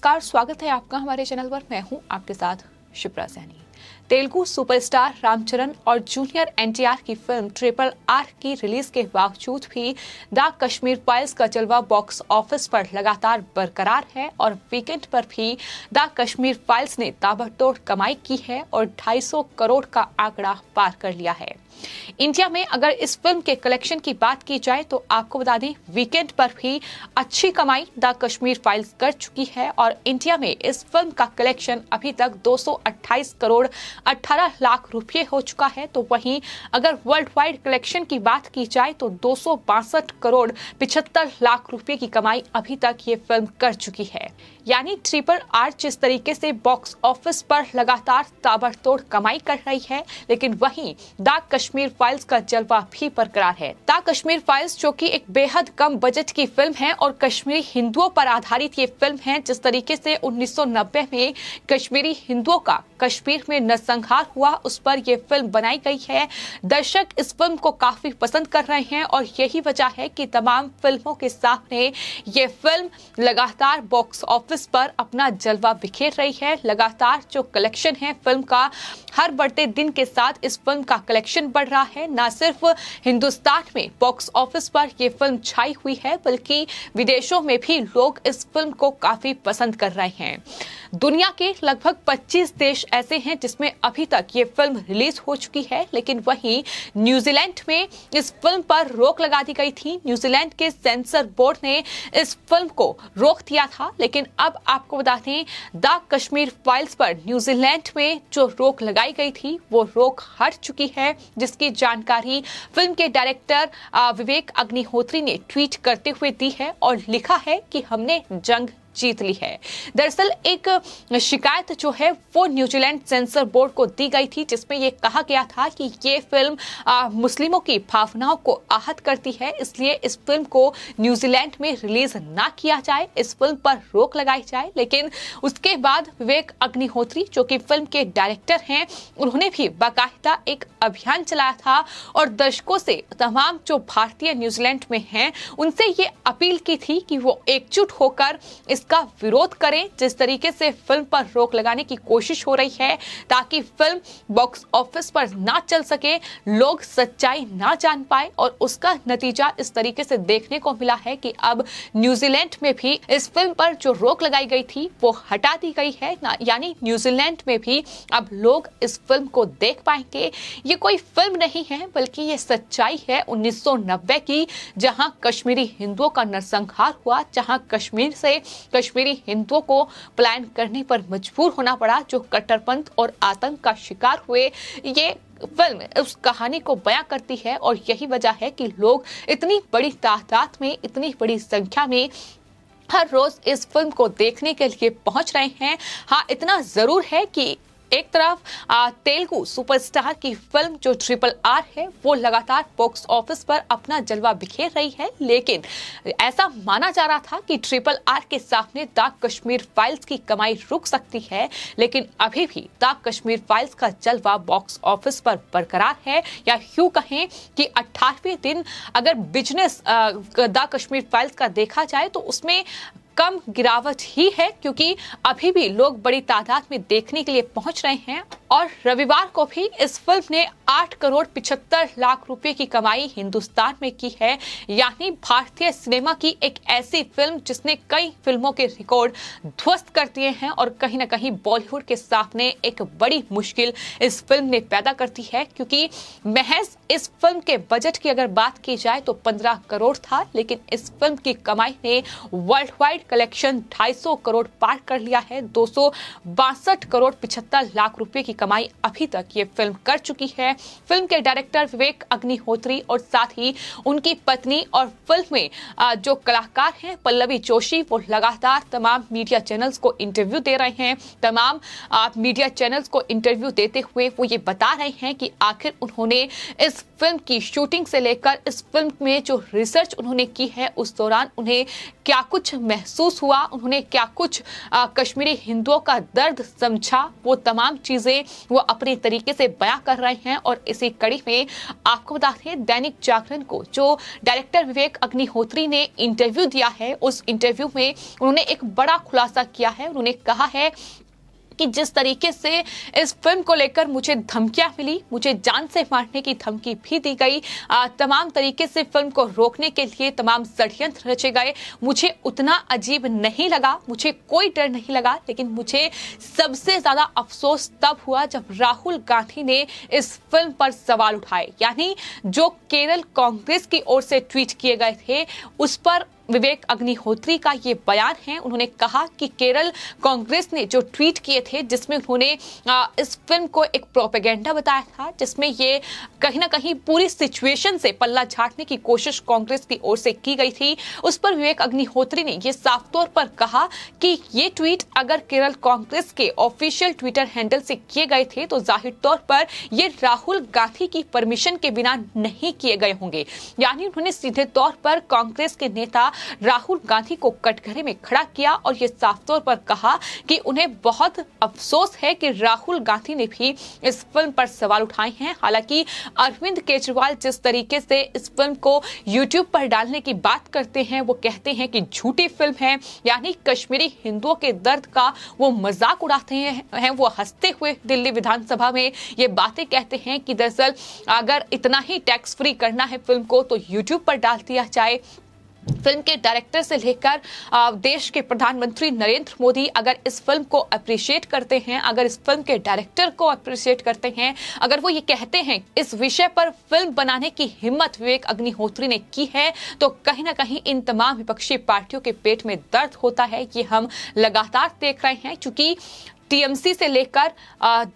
नमस्कार, स्वागत है आपका हमारे चैनल पर। मैं हूं आपके साथ शिप्रा सैनी। तेलुगु सुपरस्टार रामचरण और जूनियर एनटीआर की फिल्म RRR की रिलीज के बावजूद भी द कश्मीर फाइल्स का जलवा बॉक्स ऑफिस पर लगातार बरकरार है और वीकेंड पर भी द कश्मीर फाइल्स ने ताबड़तोड़ कमाई की है और 250 करोड़ का आंकड़ा पार कर लिया है। इंडिया में अगर इस फिल्म के कलेक्शन की बात की जाए तो आपको बता दें, वीकेंड पर भी अच्छी कमाई द कश्मीर फाइल्स कर चुकी है और इंडिया में इस फिल्म का कलेक्शन अभी तक 228 करोड़ 18 लाख रुपए हो चुका है। तो वहीं अगर वर्ल्ड वाइड कलेक्शन की बात की जाए तो 262 करोड़ 75 लाख रुपए की कमाई अभी तक ये फिल्म कर चुकी है। यानी RRR जिस तरीके से बॉक्स ऑफिस पर लगातार ताबड़तोड़ कमाई कर रही है, लेकिन वहीं द कश्मीर फाइल्स का जलवा भी बरकरार है। द कश्मीर फाइल्स जो कि एक बेहद कम बजट की फिल्म है और कश्मीरी हिंदुओं पर आधारित ये फिल्म है। जिस तरीके से 1990 में कश्मीरी हिंदुओं का कश्मीर में नरसंहार हुआ, उस पर यह फिल्म बनाई गई है। दर्शक इस फिल्म को काफी पसंद कर रहे हैं और यही वजह है कि तमाम फिल्मों के सामने ये फिल्म लगातार बॉक्स ऑफिस पर अपना जलवा बिखेर रही है। लगातार जो कलेक्शन है फिल्म का, हर बढ़ते दिन के साथ इस फिल्म का कलेक्शन बढ़ रहा है। न सिर्फ हिंदुस्तान में बॉक्स ऑफिस पर यह फिल्म छाई हुई है, बल्कि विदेशों में भी लोग इस फिल्म को काफी पसंद कर रहे हैं। दुनिया के लगभग 25 देश ऐसे हैं जिसमें अभी तक ये फिल्म रिलीज हो चुकी है, लेकिन वहीं न्यूजीलैंड में इस फिल्म पर रोक लगा दी गई थी। न्यूजीलैंड के सेंसर बोर्ड ने इस फिल्म को रोक दिया था, लेकिन अब आपको बता दें, द कश्मीर फाइल्स पर न्यूजीलैंड में जो रोक लगाई गई थी वो रोक हट चुकी है, जिसकी जानकारी फिल्म के डायरेक्टर विवेक अग्निहोत्री ने ट्वीट करते हुए दी है और लिखा है कि हमने जंग जीत ली है। दरअसल एक शिकायत जो है वो न्यूजीलैंड सेंसर बोर्ड को दी गई थी, जिसमें ये कहा गया था कि ये फिल्म मुस्लिमों की भावनाओं को आहत करती है, इसलिए इस फिल्म को न्यूजीलैंड में रिलीज ना किया जाए, इस फिल्म पर रोक लगाई जाए। लेकिन उसके बाद विवेक अग्निहोत्री जो कि फिल्म के डायरेक्टर हैं, उन्होंने भी बाकायदा एक अभियान चलाया था और दर्शकों से, तमाम जो भारतीय न्यूजीलैंड में हैं, उनसे ये अपील की थी कि वो एकजुट होकर इसका विरोध करें। जिस तरीके से फिल्म पर रोक लगाने की कोशिश हो रही है ताकि फिल्म बॉक्स ऑफिस पर ना चल सके, लोग सच्चाई ना जान पाए, और उसका नतीजा इस तरीके से देखने को मिला है कि अब न्यूजीलैंड में भी इस फिल्म पर जो रोक लगाई गई थी वो हटा दी गई है। यानी न्यूजीलैंड में भी अब लोग इस फिल्म को देख पाएंगे। ये कोई फिल्म नहीं है, बल्कि ये सच्चाई है 1990 की, जहां कश्मीरी हिंदुओं का नरसंहार हुआ, जहां कश्मीर से कश्मीरी हिंदुओं को पलायन करने पर मजबूर होना पड़ा, जो कट्टरपंथ और आतंक का शिकार हुए। ये फिल्म उस कहानी को बयां करती है और यही वजह है कि लोग इतनी बड़ी तादाद में, इतनी बड़ी संख्या में हर रोज इस फिल्म को देखने के लिए पहुंच रहे हैं। हाँ, इतना जरूर है कि एक तरफ तेलुगु सुपरस्टार की फिल्म जो RRR है वो लगातार बॉक्स ऑफिस पर अपना जलवा बिखेर रही है, लेकिन ऐसा माना जा रहा था कि RRR के सामने द कश्मीर फाइल्स की कमाई रुक सकती है, लेकिन अभी भी द कश्मीर फाइल्स का जलवा बॉक्स ऑफिस पर बरकरार है। या यूं कहें कि 18वें दिन अगर बिजनेस द कश्मीर फाइल्स का देखा जाए तो उसमें कम गिरावट ही है, क्योंकि अभी भी लोग बड़ी तादाद में देखने के लिए पहुंच रहे हैं। और रविवार को भी इस फिल्म ने 8 करोड़ 75 लाख रुपए की कमाई हिंदुस्तान में की है। यानी भारतीय सिनेमा की एक ऐसी फिल्म जिसने कई फिल्मों के रिकॉर्ड ध्वस्त कर दिए हैं और कहीं ना कहीं बॉलीवुड के सामने एक बड़ी मुश्किल इस फिल्म ने पैदा करती है, क्योंकि महज इस फिल्म के बजट की अगर बात की जाए तो 15 करोड़ था, लेकिन इस फिल्म की कमाई ने वर्ल्ड वाइड कलेक्शन 250 करोड़ पार कर लिया है। 262 करोड़ 75 लाख रुपए की कमाई अभी तक ये फिल्म कर चुकी है। फिल्म के डायरेक्टर विवेक अग्निहोत्री और साथ ही उनकी पत्नी और फिल्म में जो कलाकार हैं पल्लवी जोशी, वो लगातार तमाम मीडिया चैनल्स को इंटरव्यू दे रहे हैं। तमाम मीडिया चैनल्स को इंटरव्यू देते हुए वो ये बता रहे हैं कि आखिर उन्होंने इस फिल्म की शूटिंग से लेकर इस फिल्म में जो रिसर्च उन्होंने की है, उस दौरान उन्हें क्या कुछ महसूस हुआ, उन्होंने क्या कुछ कश्मीरी हिंदुओं का दर्द समझा, वो तमाम चीजें वो अपने तरीके से बयां कर रहे हैं। और इसी कड़ी में आपको बता दें, दैनिक जागरण को जो डायरेक्टर विवेक अग्निहोत्री ने इंटरव्यू दिया है, उस इंटरव्यू में उन्होंने एक बड़ा खुलासा किया है। उन्होंने कहा है कि जिस तरीके से इस फिल्म को लेकर मुझे धमकियां मिली, मुझे जान से मारने की धमकी भी दी गई, तमाम तरीके से फिल्म को रोकने के लिए तमाम षड्यंत्र रचे गए, मुझे उतना अजीब नहीं लगा, मुझे कोई डर नहीं लगा। लेकिन मुझे सबसे ज्यादा अफसोस तब हुआ जब राहुल गांधी ने इस फिल्म पर सवाल उठाए। यानी जो केरल कांग्रेस की ओर से ट्वीट किए गए थे, उस पर विवेक अग्निहोत्री का ये बयान है। उन्होंने कहा कि केरल कांग्रेस ने जो ट्वीट किए थे, जिसमें उन्होंने इस फिल्म को एक प्रोपेगेंडा बताया था, जिसमें ये कहीं ना कहीं पूरी सिचुएशन से पल्ला झाड़ने की कोशिश कांग्रेस की ओर से की गई थी, उस पर विवेक अग्निहोत्री ने ये साफ तौर पर कहा कि ये ट्वीट अगर केरल कांग्रेस के ऑफिशियल ट्विटर हैंडल से किए गए थे तो जाहिर तौर पर ये राहुल गांधी की परमिशन के बिना नहीं किए गए होंगे। यानी उन्होंने सीधे तौर पर कांग्रेस के नेता राहुल गांधी को कटघरे में खड़ा किया और ये साफ तौर पर कहा कि उन्हें बहुत अफसोस है कि राहुल गांधी ने भी इस फिल्म पर सवाल उठाए हैं। हालांकि अरविंद केजरीवाल जिस तरीके से इस फिल्म को YouTube पर डालने की बात करते हैं, वो कहते हैं कि झूठी फिल्म है, यानी कश्मीरी हिंदुओं के दर्द का वो मजाक उड़ाते हैं। वो हंसते हुए दिल्ली विधानसभा में ये बातें कहते हैं कि दरअसल अगर इतना ही टैक्स फ्री करना है फिल्म को तो YouTube पर डाल दिया जाए। फिल्म के डायरेक्टर से लेकर देश के प्रधानमंत्री नरेंद्र मोदी अगर इस फिल्म को अप्रिशिएट करते हैं, अगर इस फिल्म के डायरेक्टर को अप्रिशिएट करते हैं, अगर वो ये कहते हैं इस विषय पर फिल्म बनाने की हिम्मत विवेक अग्निहोत्री ने की है, तो कहीं ना कहीं इन तमाम विपक्षी पार्टियों के पेट में दर्द होता है। ये हम लगातार देख रहे हैं, क्योंकि टीएमसी से लेकर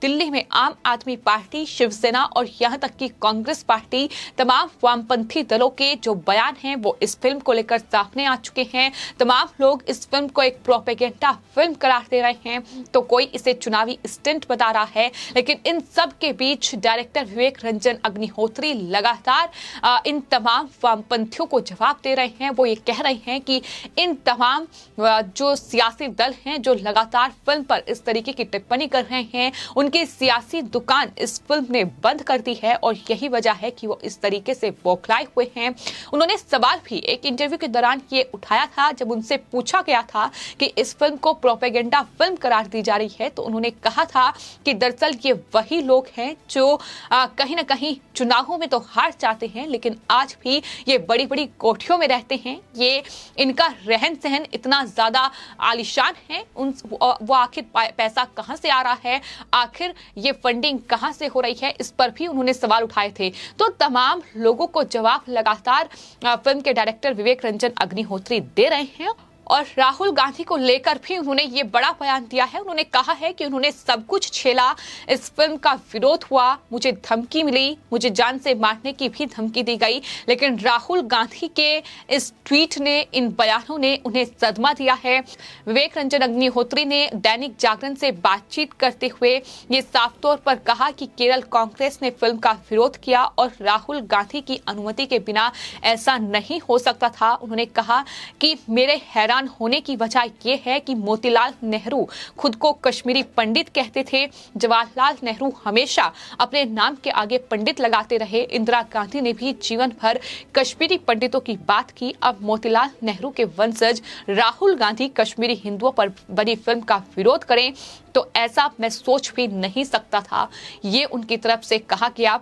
दिल्ली में आम आदमी पार्टी, शिवसेना और यहां तक कि कांग्रेस पार्टी, तमाम वामपंथी दलों के जो बयान हैं वो इस फिल्म को लेकर सामने आ चुके हैं। तमाम लोग इस फिल्म को एक प्रोपेगेंडा फिल्म करार दे रहे हैं, तो कोई इसे चुनावी स्टंट बता रहा है। लेकिन इन सब के बीच डायरेक्टर विवेक रंजन अग्निहोत्री लगातार इन तमाम वामपंथियों को जवाब दे रहे हैं। वो ये कह रहे हैं कि इन तमाम जो सियासी दल हैं जो लगातार फिल्म पर इस तरीके की टिप्पणी कर रहे हैं, उनकी सियासी दुकान इस फिल्म ने बंद कर दी है और यही वजह है कि वो इस तरीके से बौखलाए हुए हैं। उन्होंने सवाल भी एक इंटरव्यू के दौरान ये उठाया था, जब उनसे पूछा गया था कि इस फिल्म को प्रोपेगेंडा फिल्म करार दी जा रही है, तो उन्होंने कहा था कि दरअसल ये वही लोग हैं जो कहीं ना कहीं चुनावों में तो हार जाते हैं, लेकिन आज भी ये बड़ी बड़ी कोठियों में रहते हैं। ये इनका रहन सहन इतना ज्यादा आलीशान है, वो आखिर पैसा कहां से आ रहा है, आखिर ये फंडिंग कहां से हो रही है, इस पर भी उन्होंने सवाल उठाए थे। तो तमाम लोगों को जवाब लगातार फिल्म के डायरेक्टर विवेक रंजन अग्निहोत्री दे रहे हैं। और राहुल गांधी को लेकर भी उन्होंने ये बड़ा बयान दिया है। उन्होंने कहा है कि उन्होंने सब कुछ झेला, इस फिल्म का विरोध हुआ, मुझे धमकी मिली, मुझे जान से मारने की भी धमकी दी गई, लेकिन राहुल गांधी के इस ट्वीट ने, इन बयानों ने उन्हें सदमा दिया है। विवेक रंजन अग्निहोत्री ने दैनिक जागरण से बातचीत करते हुए ये साफ तौर पर कहा कि केरल कांग्रेस ने फिल्म का विरोध किया और राहुल गांधी की अनुमति के बिना ऐसा नहीं हो सकता था। उन्होंने कहा कि मेरे हैरान होने की वजह यह है कि मोतीलाल नेहरू खुद को कश्मीरी पंडित कहते थे। जवाहरलाल नेहरू हमेशा अपने नाम के आगे पंडित लगाते रहे। इंदिरा गांधी ने भी जीवन भर कश्मीरी पंडितों की बात की। अब मोतीलाल नेहरू के वंशज राहुल गांधी कश्मीरी हिंदुओं पर बनी फिल्म का विरोध करें, तो ऐसा मैं सोच भी नहीं सकता था, ये उनकी तरफ से कहा गया।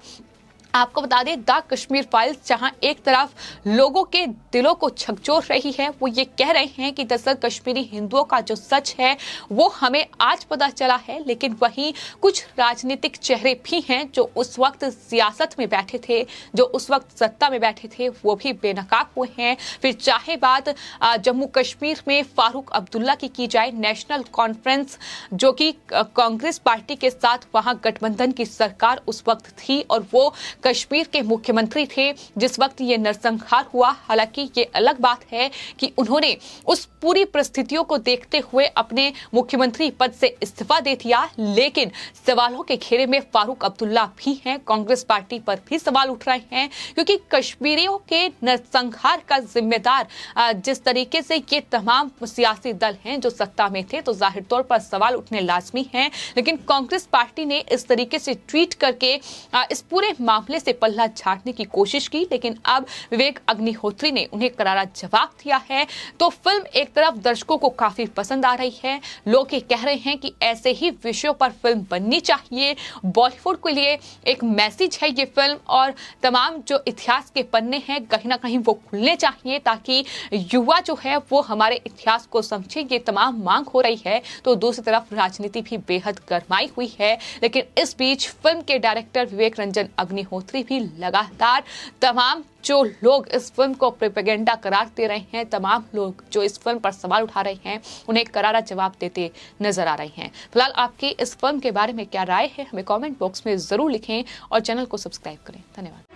आपको बता दें, द कश्मीर फाइल्स जहां एक तरफ लोगों के दिलों को झकझोर रही है, वो ये कह रहे हैं कि दरअसल कश्मीरी हिंदुओं का जो सच है वो हमें आज पता चला है, लेकिन वहीं कुछ राजनीतिक चेहरे भी हैं जो उस वक्त सियासत में बैठे थे, जो उस वक्त सत्ता में बैठे थे, वो भी बेनकाब हुए हैं। फिर चाहे बात जम्मू कश्मीर में फारूक अब्दुल्ला की जाए, नेशनल कॉन्फ्रेंस जो कि कांग्रेस पार्टी के साथ वहां गठबंधन की सरकार उस वक्त थी और वो कश्मीर के मुख्यमंत्री थे जिस वक्त ये नरसंहार हुआ। हालांकि ये अलग बात है कि उन्होंने उस पूरी परिस्थितियों को देखते हुए अपने मुख्यमंत्री पद से इस्तीफा दे दिया, लेकिन सवालों के घेरे में फारूक अब्दुल्ला भी हैं। कांग्रेस पार्टी पर भी सवाल उठ रहे हैं क्योंकि कश्मीरियों के नरसंहार का जिम्मेदार जिस तरीके से ये तमाम सियासी दल हैं जो सत्ता में थे, तो जाहिर तौर पर सवाल उठने लाजमी हैं। लेकिन कांग्रेस पार्टी ने इस तरीके से ट्वीट करके इस पूरे मामले से पल्ला झाड़ने की कोशिश की, लेकिन अब विवेक अग्निहोत्री ने उन्हें करारा जवाब दिया है। तो फिल्म एक तरफ दर्शकों को काफी पसंद आ रही है, लोग ये कह रहे हैं कि ऐसे ही विषयों पर फिल्म बननी चाहिए। बॉलीवुड के लिए एक मैसेज है ये फिल्म, और तमाम जो इतिहास के पन्ने हैं कहीं ना कहीं वो खुलने चाहिए ताकि युवा जो है वो हमारे इतिहास को समझे। ये तमाम मांग हो रही है। तो दूसरी तरफ राजनीति भी बेहद गरमाई हुई है, लेकिन इस बीच फिल्म के डायरेक्टर विवेक रंजन अग्निहोत्री भी लगातार तमाम जो लोग इस फिल्म को प्रोपेगेंडा करार दे रहे हैं, तमाम लोग जो इस फिल्म पर सवाल उठा रहे हैं, उन्हें करारा जवाब देते नजर आ रहे हैं। फिलहाल आपकी इस फिल्म के बारे में क्या राय है, हमें कमेंट बॉक्स में जरूर लिखें और चैनल को सब्सक्राइब करें। धन्यवाद।